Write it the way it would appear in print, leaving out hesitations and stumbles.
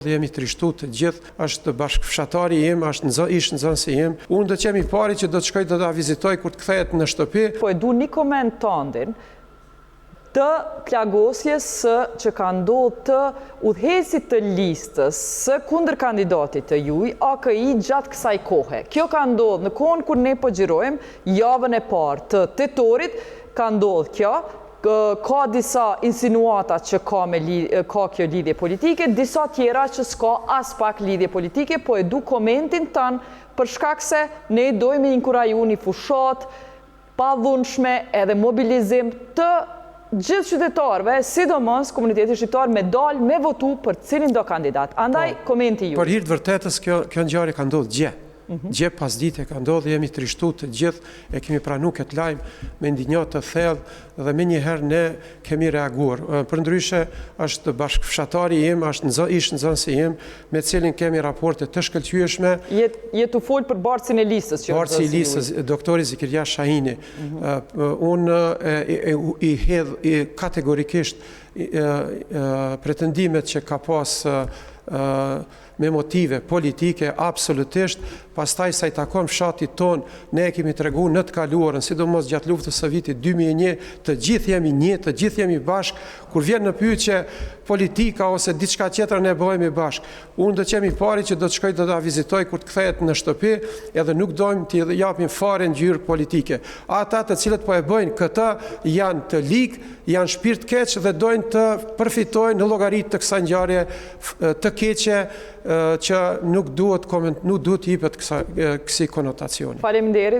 Jemi trishtu të gjithë, është bashkëfshatari im, ishtë nxënësi im. Unë do të jemi pari që do të shkoj të ta vizitoj kur të kthehet në shtëpi. Po e du një koment tëndin të plagosjes që ka ndodhur të udhëheqësit të listës së kundër kandidatit të juaj, AKI gjatë kësaj kohe. Kjo ka ndodhur në kohën kur ne po xhirojmë javën e parë të tetorit, ka ndodhur kjo. Ka disa insinuata që ka kjo lidhje politike, disa tjera që s'ka as pak lidhje politike, po e du komentin tanë për shkak se ne dojmë inkuraju një fushat pavundshme edhe mobilizim të gjithë qytetarëve, sidomos komuniteti shqiptar me dalë me votu për cilin do kandidat. Andaj, komenti ju. Për hir të vërtetës, kjo ngjarje ka ndodhur gje. Gje pas dite ka ndodhur, jemi trishtu të gjithë, e kemi pranu këtë lajm me ndinjë të thellë dhe me njëherë ne kemi reaguar. Përndryshe është bashkëfshatari im, ishtë nxënësi im, me cilin kemi raporte të shkëlqyeshme. Jetu fol për bartësin e listës. Bartësi i listës, doktori Zikirja Shahini. Unë i hedh kategorikisht pretendimet që ka pas me motive politike, absolutisht. Pastaj sa i takon fshatit ton, ne kemi tregu në të kaluarën, sidomos gjatë luftës së vitit 2001, të gjithë jemi një, të gjithë jemi bashkë, kur vjen në pyetje politika ose diçka tjetër ne bëhemi bashkë. Unë do të jemi pari që do të shkoj të ta vizitoj kur të kthehet në shtëpi, edhe nuk dojmë t'i japim fare ngjyrë politike. Ata të cilët po e bëjnë këtë janë të ligë, janë shpirt keq dhe dojnë të përfitojnë në llogaritë të kësaj ngjarje të keqe që nuk duhet jepet kësaj konotacioni. Faleminderit.